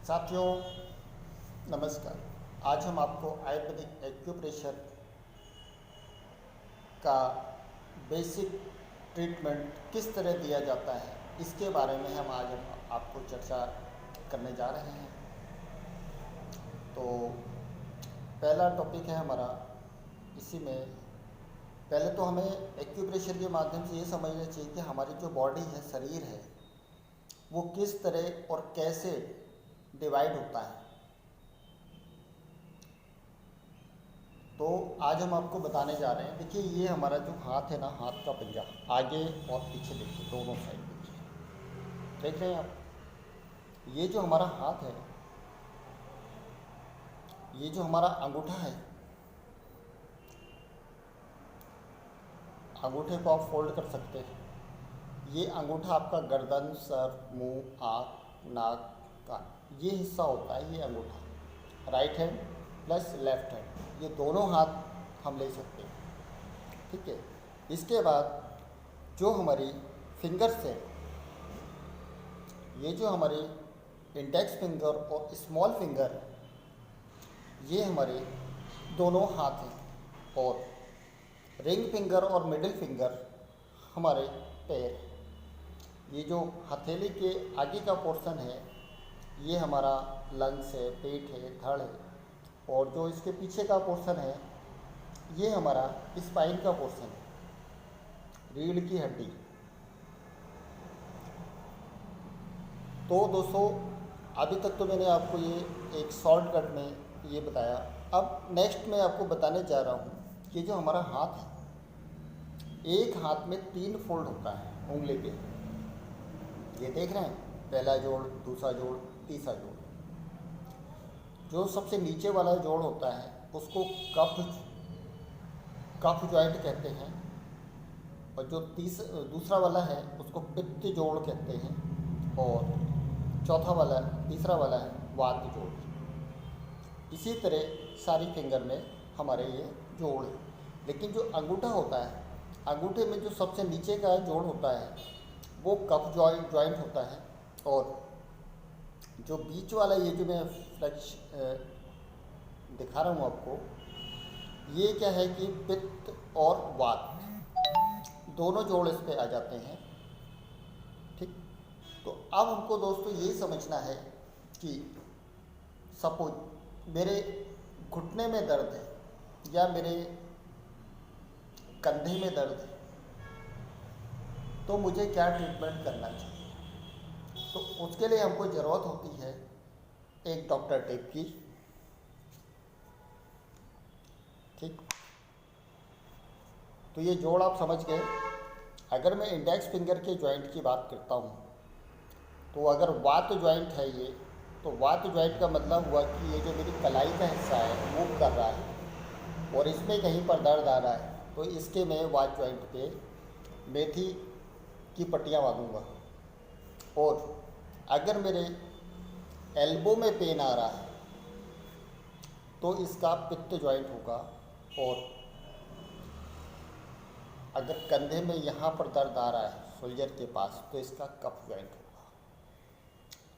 साथियों नमस्कार। आज हम आपको आयुर्वेदिक एक्यूप्रेशर का बेसिक ट्रीटमेंट किस तरह दिया जाता है इसके बारे में हम आपको चर्चा करने जा रहे हैं। तो पहला टॉपिक है हमारा, इसी में पहले तो हमें एक्यूप्रेशर के माध्यम से ये समझना चाहिए कि हमारी जो बॉडी है, शरीर है, वो किस तरह और कैसे डिवाइड होता है। तो आज हम आपको बताने जा रहे हैं। देखिए, ये हमारा जो हाथ है ना, हाथ का पंजा आगे और पीछे देखिए, दोनों साइड देखिए, देख रहे हैं आप। ये जो हमारा हाथ है, ये जो हमारा अंगूठा है, अंगूठे को आप फोल्ड कर सकते हैं। ये अंगूठा आपका गर्दन, सर, मुंह, आँख, नाक, कान, ये हिस्सा होता है। ये अंगूठा right hand plus left hand, ये दोनों हाथ हम ले सकते हैं। ठीक है। इसके बाद जो हमारी फिंगर्स हैं, ये जो हमारी इंडेक्स फिंगर और स्मॉल फिंगर, ये हमारे दोनों हाथ हैं। और रिंग फिंगर और मिडिल फिंगर हमारे पैर हैं। ये जो हथेली के आगे का पोर्शन है, ये हमारा लंग्स है, पेट है, धड़ है। और जो इसके पीछे का पोर्शन है, ये हमारा स्पाइन का पोर्शन है, रीढ़ की हड्डी। तो दोस्तों, अभी तक तो मैंने आपको ये एक शॉर्टकट में ये बताया। अब नेक्स्ट मैं आपको बताने जा रहा हूँ कि जो हमारा हाथ है, एक हाथ में 3 फोल्ड होता है उंगली पे। ये देख रहे हैं, पहला जोड़, दूसरा जोड़, तीसरा जोड़। जो सबसे नीचे वाला जोड़ होता है उसको कफ जॉइंट कहते हैं, और जो दूसरा वाला है उसको पित्त जोड़ कहते हैं, और तीसरा वाला है वात जोड़। इसी तरह सारी फिंगर में हमारे ये जोड़ है। लेकिन जो अंगूठा होता है, अंगूठे में जो सबसे नीचे का जोड़ होता है वो कफ जॉइंट होता है। और जो बीच वाला, ये जो मैं फ्लैक्स दिखा रहा हूँ आपको, ये क्या है कि पित्त और वात दोनों जोड़ इस पे आ जाते हैं। ठीक। तो अब हमको दोस्तों ये समझना है कि सपोज मेरे घुटने में दर्द है या मेरे कंधे में दर्द है, तो मुझे क्या ट्रीटमेंट करना चाहिए। तो उसके लिए हमको ज़रूरत होती है एक डॉक्टर टेप की। ठीक। तो ये जोड़ आप समझ गए। अगर मैं इंडेक्स फिंगर के जॉइंट की बात करता हूँ, तो अगर वात जॉइंट है ये, तो वात जॉइंट का मतलब हुआ कि ये जो मेरी कलाई का हिस्सा है मूव कर रहा है और इसमें कहीं पर दर्द आ रहा है, तो इसके मैं वात जॉइंट पे मेथी की पट्टियाँ बांधूँगा। और अगर मेरे एल्बो में पेन आ रहा है तो इसका पित्त जॉइंट होगा। और अगर कंधे में यहाँ पर दर्द आ रहा है शोल्डर के पास, तो इसका कफ जॉइंट होगा।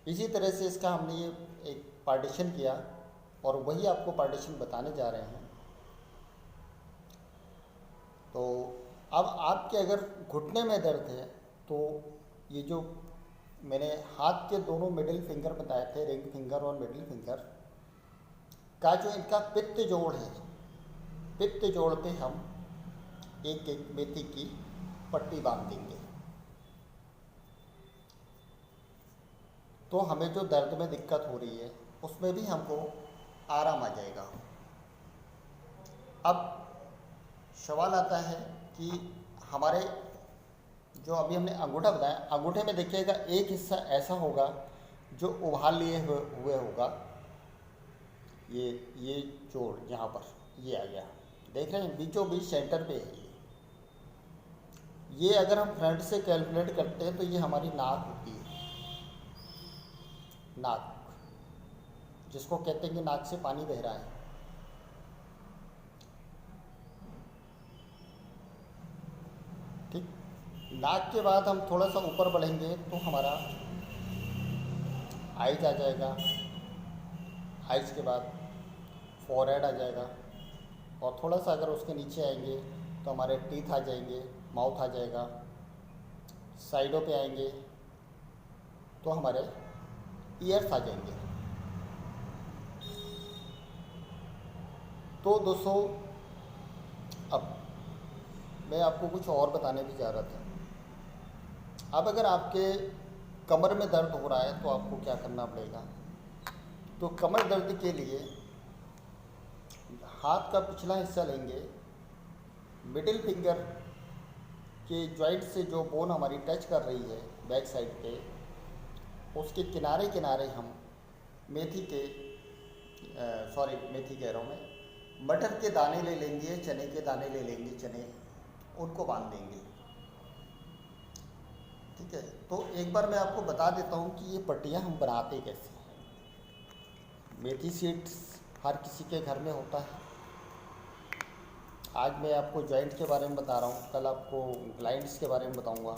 इसी तरह से इसका हमने ये एक पार्टीशन किया, और वही आपको पार्टीशन बताने जा रहे हैं। तो अब आपके अगर घुटने में दर्द है, तो ये जो मैंने हाथ के दोनों मिडिल फिंगर बताए थे, रिंग फिंगर और मिडिल फिंगर का जो इनका पित्त जोड़ है, पित्त जोड़ पे हम एक एक मेथी की पट्टी बांध देंगे। तो हमें जो दर्द में दिक्कत हो रही है उसमें भी हमको आराम आ जाएगा। अब सवाल आता है कि हमारे जो अभी हमने अंगूठा बताया, अंगूठे में देखिएगा एक हिस्सा ऐसा होगा जो उभार लिए हुए होगा। ये जोड़ यहाँ पर ये आ गया, देख रहे हैं, बीचों बीच सेंटर पे है ये। अगर हम फ्रंट से कैलकुलेट करते हैं तो ये हमारी नाक होती है, नाक, जिसको कहते हैं कि नाक से पानी बह रहा है। ठीक। नाक के बाद हम थोड़ा सा ऊपर बढ़ेंगे तो हमारा आइज आ जाएगा, आइज़ के बाद फोरहेड आ जाएगा, और थोड़ा सा अगर उसके नीचे आएंगे तो हमारे टीथ आ जाएंगे, माउथ आ जाएगा, साइडों पे आएंगे तो हमारे ईयर्स आ जाएंगे। तो दोस्तों अब मैं आपको कुछ और बताने भी जा रहा था। अब अगर आपके कमर में दर्द हो रहा है तो आपको क्या करना पड़ेगा। तो कमर दर्द के लिए हाथ का पिछला हिस्सा लेंगे, मिडिल फिंगर के जॉइंट से जो बोन हमारी टच कर रही है बैक साइड पे, उसके किनारे किनारे हम मेथी कह रहा हूँ मैं, मटर के दाने ले लेंगे, चने के दाने ले लेंगे, चने, उनको बांध देंगे। ठीक है, तो एक बार मैं आपको बता देता हूँ कि ये पट्टियाँ हम बनाते कैसे हैं। मेथी सीड्स हर किसी के घर में होता है। आज मैं आपको जॉइंट के बारे में बता रहा हूँ, कल आपको ग्लाइंड्स के बारे में बताऊँगा।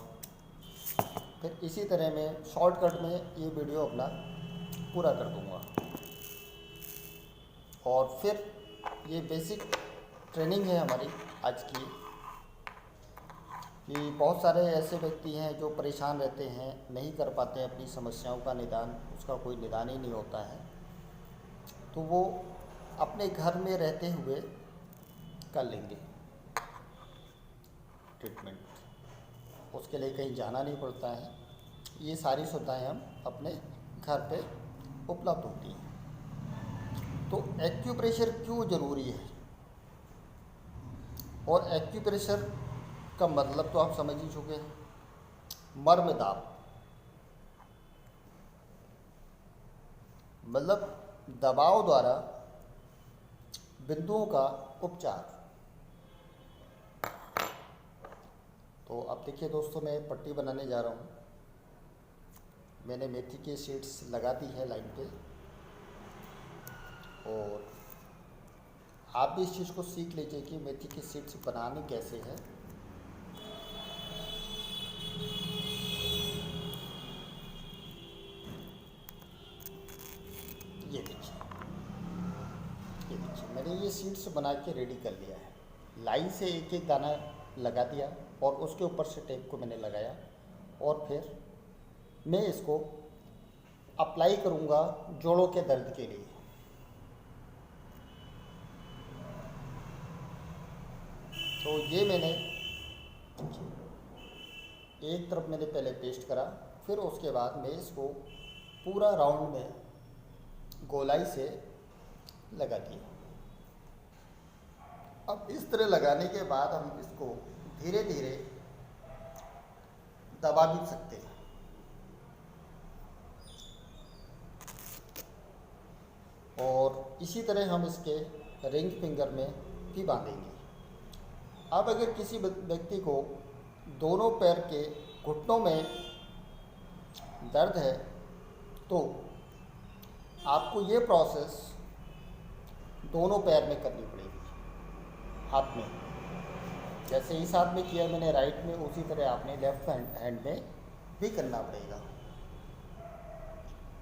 फिर इसी तरह मैं शॉर्टकट में ये वीडियो अपना पूरा कर दूँगा। और फिर ये बेसिक ट्रेनिंग है हमारी आज की, कि बहुत सारे ऐसे व्यक्ति हैं जो परेशान रहते हैं, नहीं कर पाते हैं अपनी समस्याओं का निदान, उसका कोई निदान ही नहीं होता है। तो वो अपने घर में रहते हुए कर लेंगे ट्रीटमेंट, उसके लिए कहीं जाना नहीं पड़ता है। ये सारी सुविधाएं हम अपने घर पे उपलब्ध होती हैं। तो एक्यूप्रेशर क्यों ज़रूरी है, और एक्यूप्रेशर का मतलब तो आप समझ ही चुके हैं, मर्म दाब, मतलब दबाव द्वारा बिंदुओं का उपचार। तो अब देखिए दोस्तों, मैं पट्टी बनाने जा रहा हूँ। मैंने मेथी के सीड्स लगा दी है लाइन पे, और आप भी इस चीज़ को सीख लीजिए कि मेथी के सीड्स बनाने कैसे हैं। ये देखिए मैंने ये सीड्स बना के रेडी कर लिया है। लाइन से एक एक दाना लगा दिया, और उसके ऊपर से टेप को मैंने लगाया, और फिर मैं इसको अप्लाई करूँगा जोड़ों के दर्द के लिए। तो ये मैंने एक तरफ मैंने पहले पेस्ट करा, फिर उसके बाद मैं इसको पूरा राउंड में गोलाई से लगा दिया। अब इस तरह लगाने के बाद हम इसको धीरे धीरे दबा भी सकते हैं। और इसी तरह हम इसके रिंग फिंगर में भी बांधेंगे। अब अगर किसी व्यक्ति को दोनों पैर के घुटनों में दर्द है तो आपको ये प्रोसेस दोनों पैर में करनी पड़ेगी, हाथ में। जैसे इस हाथ में किया मैंने राइट में, उसी तरह आपने लेफ्ट हैंड में भी करना पड़ेगा।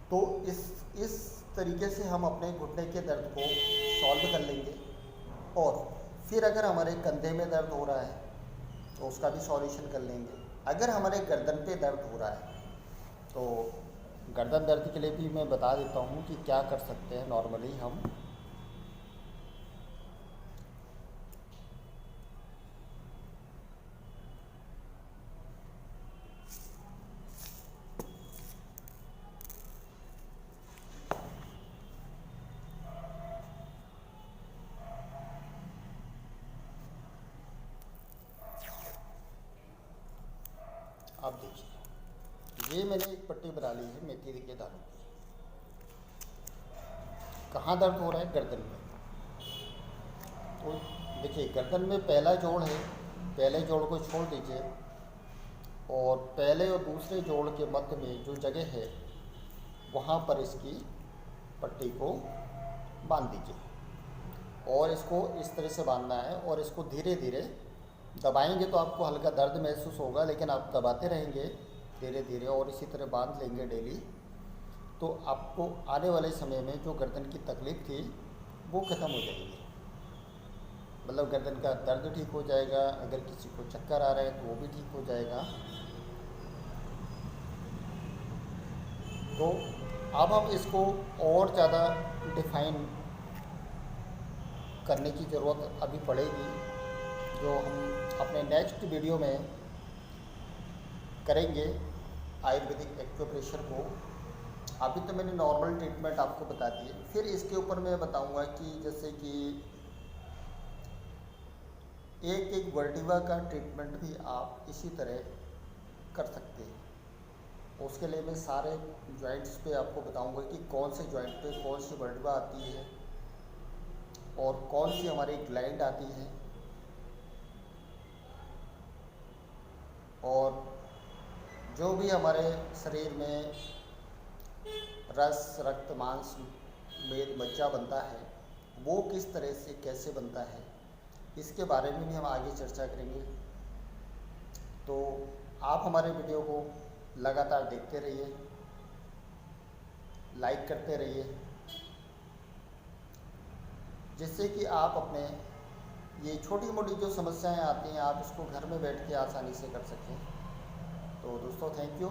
तो इस तरीके से हम अपने घुटने के दर्द को सॉल्व कर लेंगे। और फिर अगर हमारे कंधे में दर्द हो रहा है तो उसका भी सॉल्यूशन कर लेंगे। अगर हमारे गर्दन पे दर्द हो रहा है तो गर्दन दर्द के लिए भी मैं बता देता हूँ कि क्या कर सकते हैं। नॉर्मली हम अब देखिए, ये मैंने एक पट्टी बना ली है मेथी के दानों की। कहाँ दर्द हो रहा है? गर्दन में। तो देखिए, गर्दन में पहला जोड़ है, पहले जोड़ को छोड़ दीजिए, और पहले और दूसरे जोड़ के मध्य में जो जगह है वहाँ पर इसकी पट्टी को बांध दीजिए। और इसको इस तरह से बांधना है, और इसको धीरे धीरे दबाएंगे तो आपको हल्का दर्द महसूस होगा, लेकिन आप दबाते रहेंगे धीरे धीरे, और इसी तरह बांध लेंगे डेली। तो आपको आने वाले समय में जो गर्दन की तकलीफ़ थी वो ख़त्म हो जाएगी। मतलब गर्दन का दर्द ठीक हो जाएगा, अगर किसी को चक्कर आ रहा है तो वो भी ठीक हो जाएगा। तो अब हम इसको और ज़्यादा डिफाइन करने की ज़रूरत अभी पड़ेगी, जो हम अपने नेक्स्ट वीडियो में करेंगे आयुर्वेदिक एक्यूप्रेशर को। अभी तो मैंने नॉर्मल ट्रीटमेंट आपको बता दी है, फिर इसके ऊपर मैं बताऊंगा कि जैसे कि एक एक वर्टिवा का ट्रीटमेंट भी आप इसी तरह कर सकते हैं। उसके लिए मैं सारे जॉइंट्स पे आपको बताऊंगा कि कौन से जॉइंट पे कौन सी वर्टिवा आती है और कौन सी हमारी ग्लैंड आती है, और जो भी हमारे शरीर में रस, रक्त, मांस, मेद, मज्जा बनता है वो किस तरह से कैसे बनता है, इसके बारे में भी हम आगे चर्चा करेंगे। तो आप हमारे वीडियो को लगातार देखते रहिए, लाइक करते रहिए, जिससे कि आप अपने ये छोटी मोटी जो समस्याएं आती हैं आप इसको घर में बैठ के आसानी से कर सकें। तो दोस्तों, थैंक यू।